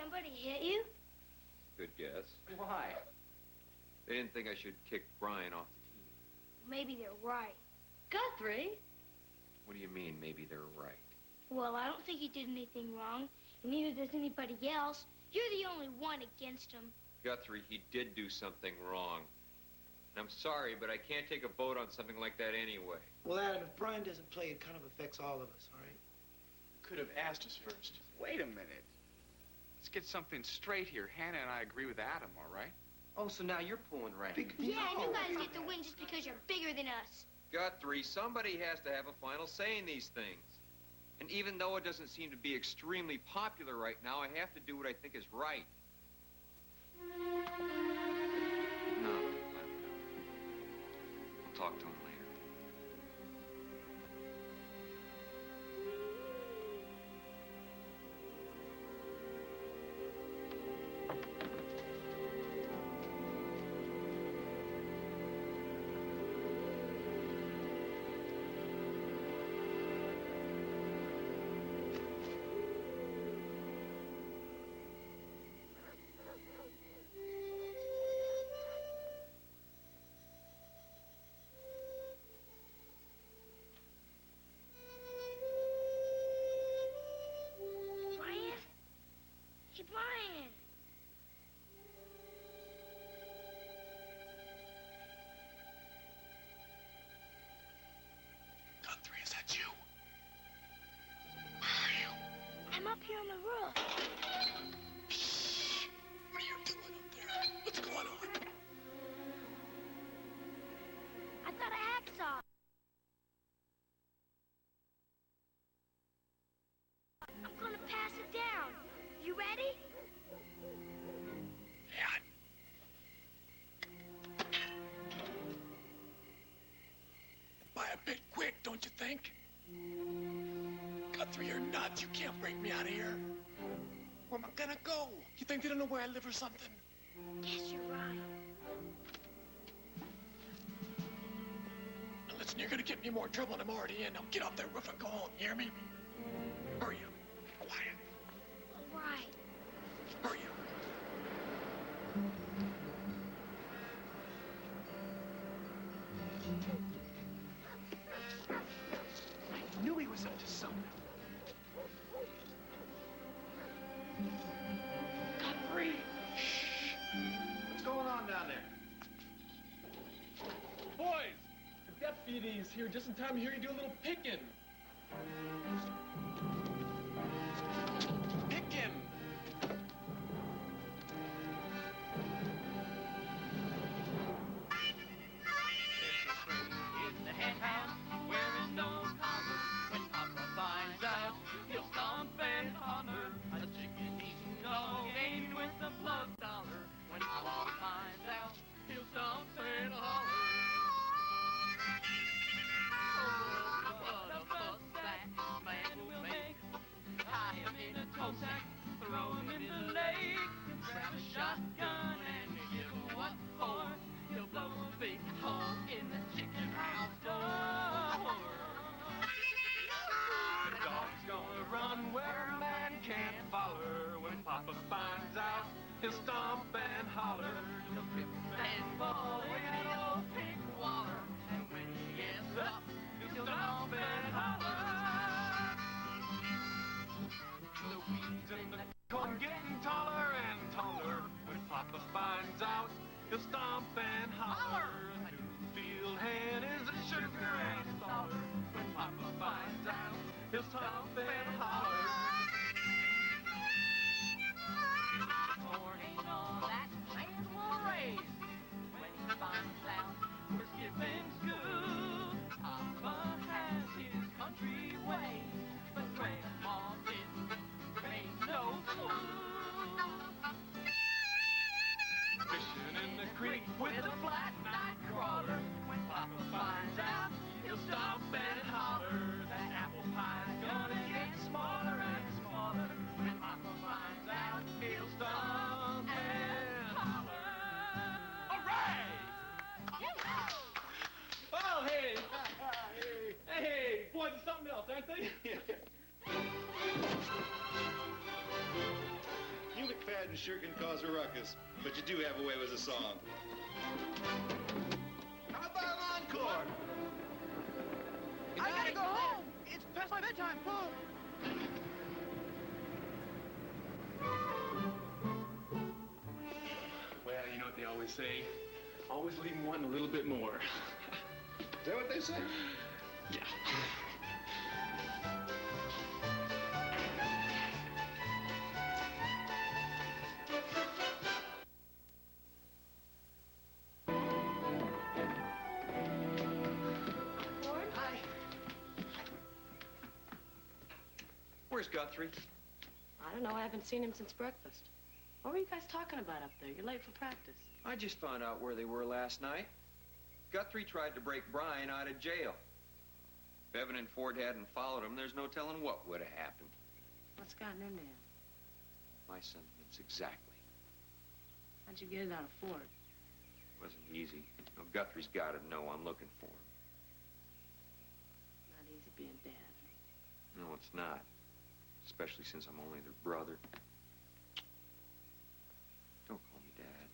somebody hit you? Good guess. Why? They didn't think I should kick Brian off the team. Maybe they're right. Guthrie? What do you mean, maybe they're right? Well, I don't think he did anything wrong, and neither does anybody else. You're the only one against him. Guthrie, he did do something wrong. And I'm sorry, but I can't take a vote on something like that anyway. Well, Adam, if Brian doesn't play, it kind of affects all of us, all right? You could have asked us first. Wait a minute. Let's get something straight here. Hannah and I agree with Adam, all right? Oh, so now you're pulling rank. Yeah, and you guys get the win just because you're bigger than us. Guthrie, somebody has to have a final say in these things. And even though it doesn't seem to be extremely popular right now, I have to do what I think is right. No, let him go. I'll talk to him later. Brian? Hey, Brian. Guthrie, is that you? I'm up here on the roof. Shh! What are you doing up there? What's going on? I got a hacksaw. I'm gonna pass it down. You ready? Yeah. Buy a bit quick, don't you think? Guthrie, you're nuts. You can't break me out of here. Where am I gonna go? You think they don't know where I live or something? Guess you're right. Now listen, you're gonna get me in more trouble than I'm already in. Now get off that roof and go home. You hear me? Hurry up. Quiet. All right. Hurry up. I knew he was up to something. Guthrie! Shh! What's going on down there? Boys, the deputy is here just in time to hear you do a little picking. Pickin'! In the hen house, wearing no collar. When Papa finds out, he'll stomp and holler. A chicken eating dog ain't with the plug dollar. When Papa finds out, he'll stomp and holler. Oh, what a fuss that man will make. Tie him in a toe sack, throw him in the lake. Grab a shotgun and give him what for. He'll blow a big hole in the chicken house door. The dog's gonna run where a man can't follow. When Papa finds out, he'll stomp and holler. He'll trip and fall in an old pig waller. And when he gets up, he'll stomp and holler. The weeds in the corn getting taller and taller. When Papa finds out, he'll stomp and holler. A Newfield hen is a sugar and staller. When Papa finds out, he'll stomp and holler. Corn ain't all that man will raise. When he finds out we're skipping school, Papa has his country and sure can cause a ruckus, but you do have a way with a song. How about an encore? I gotta go home. It's past my bedtime. Whoa. Well, you know what they always say. Always leave them wanting a little bit more. Is that what they say? Yeah. Hi. Where's Guthrie? I don't know. I haven't seen him since breakfast. What were you guys talking about up there? You're late for practice. I just found out where they were last night. Guthrie tried to break Brian out of jail. If Evan and Ford hadn't followed him, there's no telling what would have happened. What's gotten into him? My sentiments exactly. How'd you get it out of Ford? Wasn't easy. No, Guthrie's got to know I'm looking for him. Not easy being dad. No, it's not. Especially since I'm only their brother. Don't call me Dad.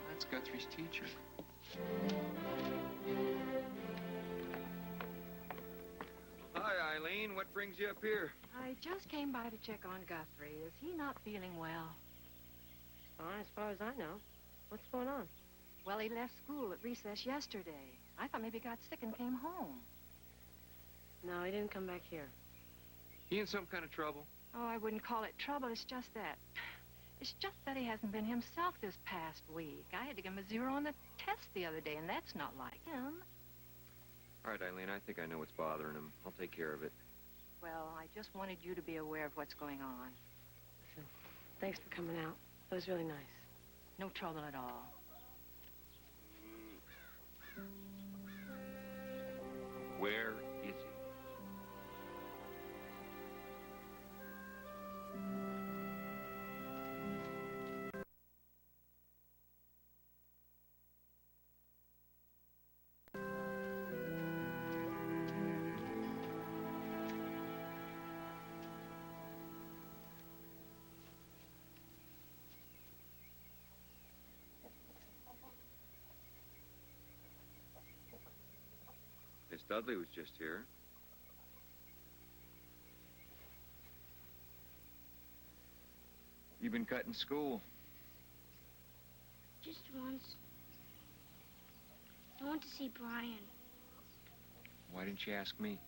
That's Guthrie's teacher. Hi, Eileen. What brings you up here? I just came by to check on Guthrie. Is he not feeling well? Fine, as far as I know. What's going on? Well, he left school at recess yesterday. I thought maybe he got sick and came home. No, he didn't come back here. He in some kind of trouble? Oh, I wouldn't call it trouble. It's just that he hasn't been himself this past week. I had to give him a 0 on the test the other day, and that's not like him. All right, Eileen, I think I know what's bothering him. I'll take care of it. Well, I just wanted you to be aware of what's going on. Listen, thanks for coming out. It was really nice. No trouble at all. Where is he? Miss Dudley was just here. You've been cutting school. Just once. I want to see Brian. Why didn't you ask me?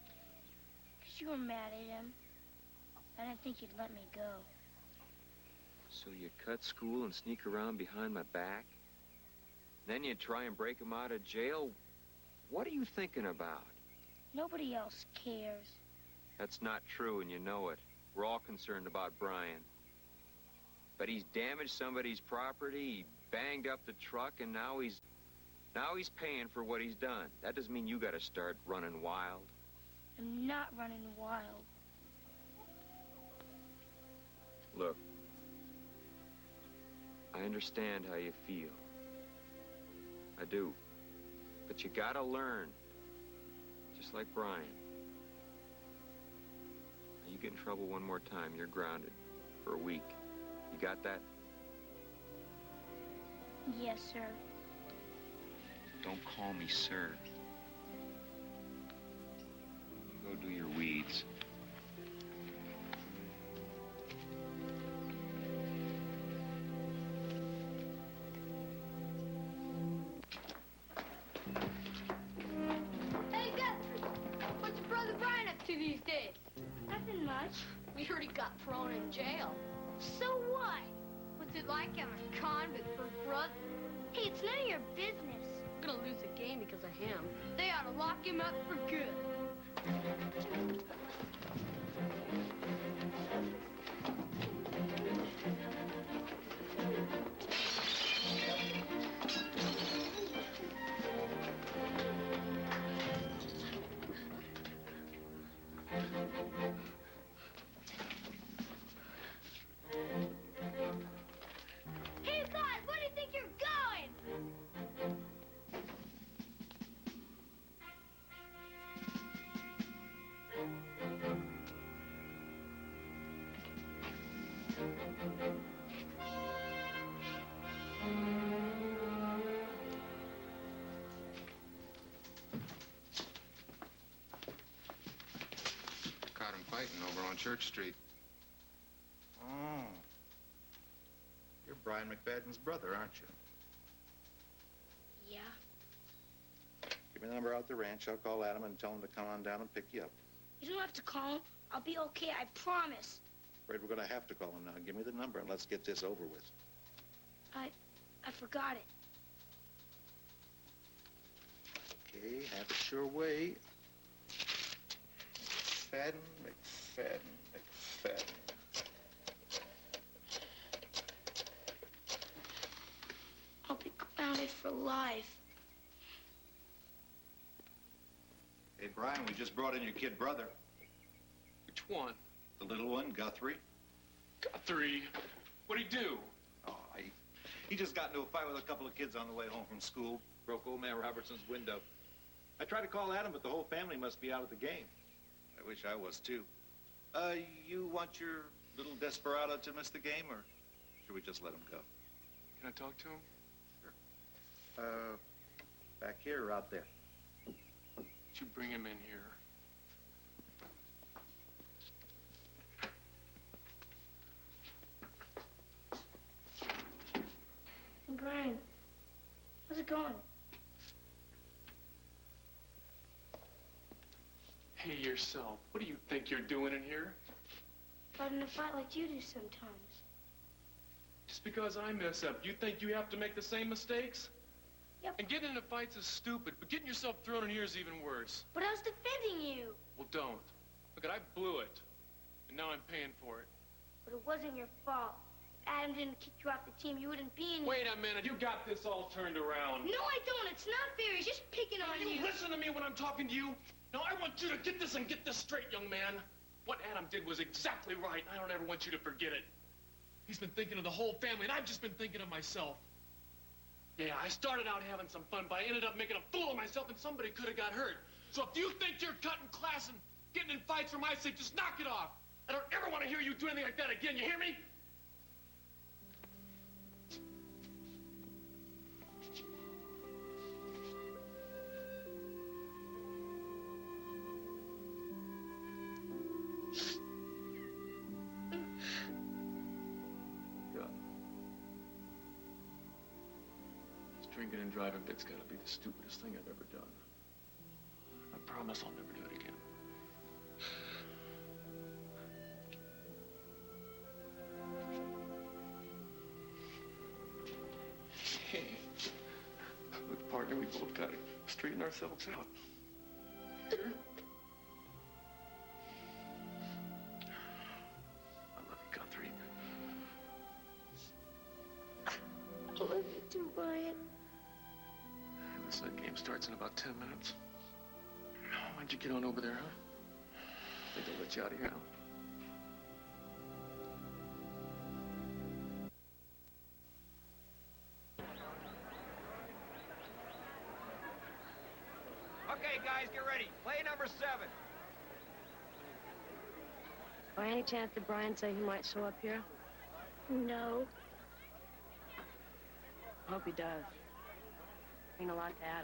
'Cause you were mad at him. I didn't think you'd let me go. So you cut school and sneak around behind my back? Then you try and break him out of jail? What are you thinking about? Nobody else cares. That's not true, and you know it. We're all concerned about Brian. But he's damaged somebody's property, he banged up the truck, and now he's paying for what he's done. That doesn't mean you gotta start running wild. I'm not running wild. Look, I understand how you feel. I do. But you gotta learn. Just like Brian. Now, you get in trouble one more time, you're grounded for a week. You got that? Yes, sir. Don't call me sir. Go do your weeds. Hey, Guthrie! What's your brother Brian up to these days? Nothing much. We heard he got thrown in jail. So what? What's it like having a convict for a brother? Hey, it's none of your business. I'm gonna lose a game because of him. They ought to lock him up for good. Hey, God, where do you think you're going? We're on Church Street. Oh. You're Brian McFadden's brother, aren't you? Yeah. Give me the number out at the ranch. I'll call Adam and tell him to come on down and pick you up. You don't have to call him. I'll be okay, I promise. Afraid we're going to have to call him now. Give me the number and let's get this over with. I forgot it. Okay, have it your way. McFadden. I'll be grounded for life. Hey, Brian, we just brought in your kid brother. Which one? The little one, Guthrie. Guthrie? What'd he do? Oh, he just got into a fight with a couple of kids on the way home from school. Broke old man Robertson's window. I tried to call Adam, but the whole family must be out at the game. I wish I was, too. You want your little desperado to miss the game, or should we just let him go? Can I talk to him? Sure. Back here or out there? Did you bring him in here? Brian, how's it going? Hey, yourself. What do you think you're doing in here? Fighting a fight like you do sometimes. Just because I mess up, you think you have to make the same mistakes? Yep. And getting into fights is stupid, but getting yourself thrown in here is even worse. But I was defending you. Well, don't. Look, I blew it, and now I'm paying for it. But it wasn't your fault. If Adam didn't kick you off the team, you wouldn't be in. Wait a minute, you got this all turned around. No, I don't. It's not fair. He's just picking on you. You listen to me when I'm talking to you. Now, I want you to get this and get this straight, young man. What Adam did was exactly right. I don't ever want you to forget it. He's been thinking of the whole family, and I've just been thinking of myself. Yeah, I started out having some fun, but I ended up making a fool of myself, and somebody could have got hurt. So if you think you're cutting class and getting in fights for my sake, just knock it off. I don't ever want to hear you do anything like that again. You hear me? Drinking and driving bit's gotta be the stupidest thing I've ever done. I promise I'll never do it again. Hey, look, partner, we both gotta straighten ourselves out. Sure? I love you, Guthrie. I love you too, Brian. Listen, that game starts in about 10 minutes. Why don't you get on over there, huh? I think they'll let you out of here now. Okay, guys, get ready. Play number 7. By any chance did Brian say he might show up here? No. I hope he does. Mean a lot to Adam.